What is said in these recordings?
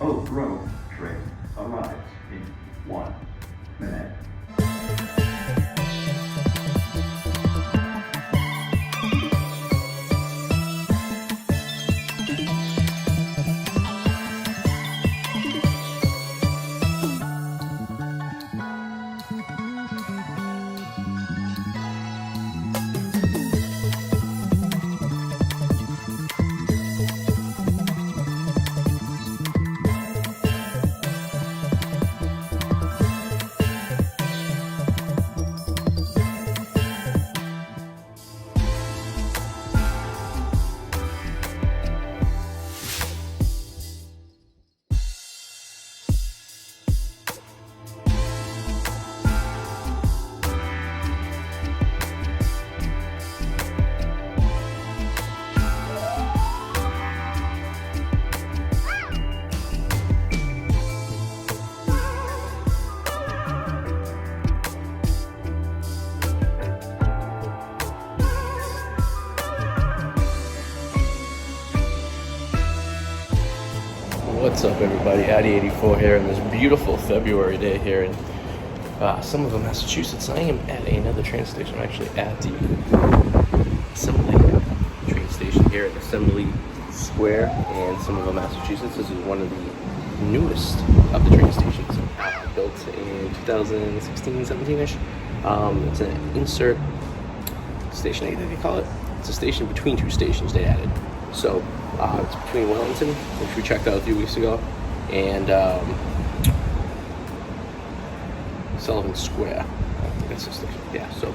Oak Grove train arrives in 1 minute. What's up, everybody? Arty84 here on this beautiful February day here in Somerville, Massachusetts. I am at another train station. I'm actually at the Assembly train station here at Assembly Square in Somerville, Massachusetts. This is one of the newest of the train stations, built in 2016-17ish. It's an insert station, I think they call it. It's a station between two stations they added. So it's between Wellington, which we checked out a few weeks ago, and Sullivan Square. I think that's the station. Yeah, so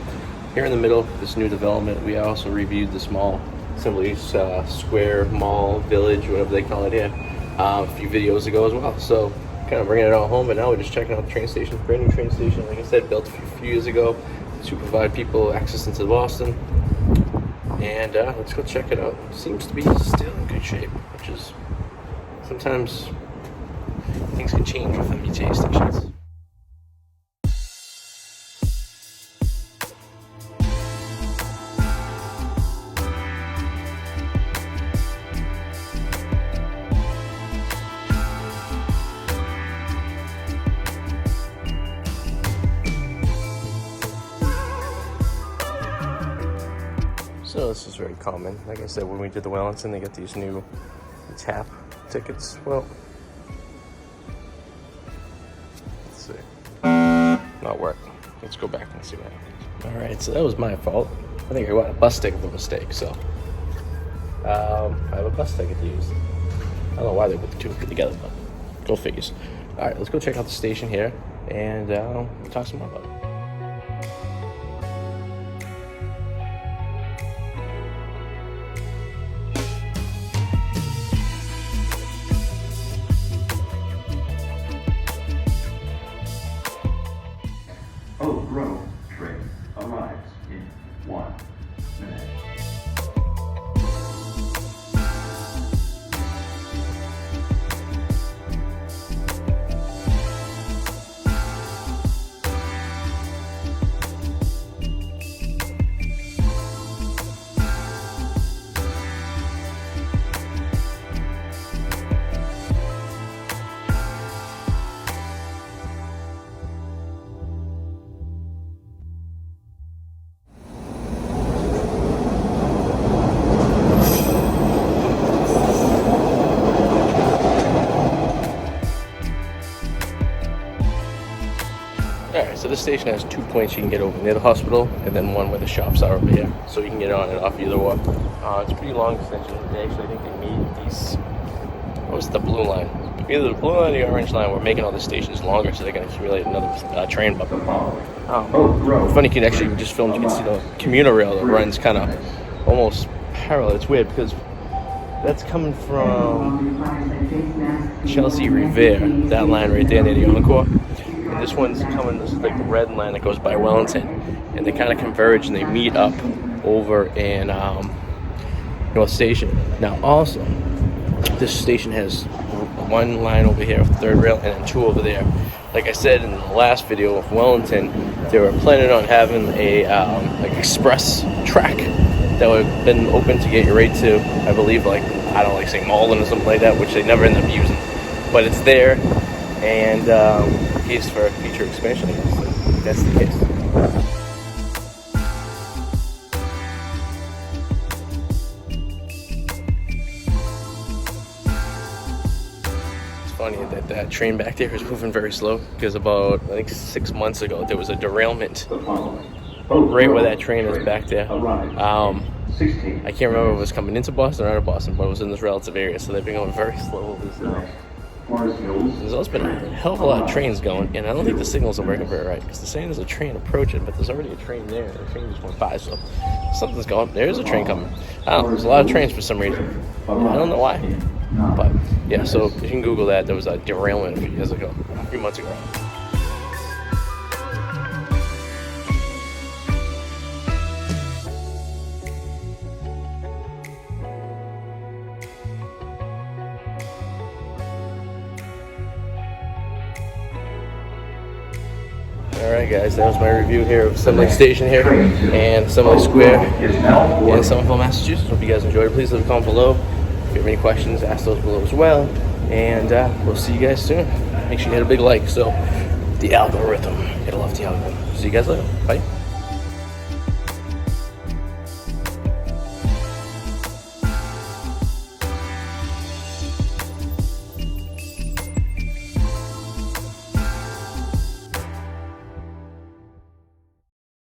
here in the middle, this new development. We also reviewed the small Assembly Square Mall Village, whatever they call it here, a few videos ago as well. So kind of bringing it all home, but now we're just checking out the train station. Brand new train station, like I said, built a few years ago to provide people access into Boston. And let's go check it out. Seems to be still in good shape, which is sometimes things can change with MBTA stations. So this is very common. Like I said, when we did the Wellington, they got these new tap tickets. Well, let's see. Not work. Let's go back and see what happens. All right, so that was my fault. I think I got a bus ticket by mistake. So I have a bus ticket to use. I don't know why they put the two together, but go figures. All right, let's go check out the station here and we'll talk some more about it. Oak Grove train arrives in 1 minute. Alright, so this station has 2 points you can get over near the hospital, and then one where the shops are over here. So you can get on and off either one. It's a pretty long extension. They actually think they made these, what was it, the blue line? Either the blue line or the orange line. We're making all the stations longer so they can accumulate another train bubble. Funny, you can actually just film, you can see the commuter rail that runs kind of almost parallel. It's weird because that's coming from Chelsea Revere, that line right there near the Encore. And this one's coming, this is like the red line that goes by Wellington. And they kind of converge and they meet up over in North Station. Now also, this station has one line over here with the third rail and then two over there. Like I said in the last video of Wellington, they were planning on having a like express track that would have been open to get you right to, I believe, like, I don't know, like St. Malden or something like that, which they never end up using. but it's there, and case for future expansion, I guess. So that's the case. Funny that train back there is moving very slow, because about, I think, 6 months ago there was a derailment right where that train is back there. I can't remember if it was coming into Boston or out of Boston, but it was in this relative area, so they've been going very slowly. There's also been a hell of a lot of trains going, and I don't think the signals are working very right, because they're saying there's a train approaching, but there's already a train there, and the train just went by, so something's going. There is a train coming. I don't know, there's a lot of trains for some reason. I don't know why. But yeah, so you can Google that. There was a derailment a few months ago. Alright guys, that was my review here of Assembly Station here and Assembly Square in Somerville, Massachusetts. Hope you guys enjoyed it. Please leave a comment below. If you have any questions, ask those below as well. And we'll see you guys soon. Make sure you hit a big like, so the algorithm. Gotta love the algorithm. See you guys later. Bye.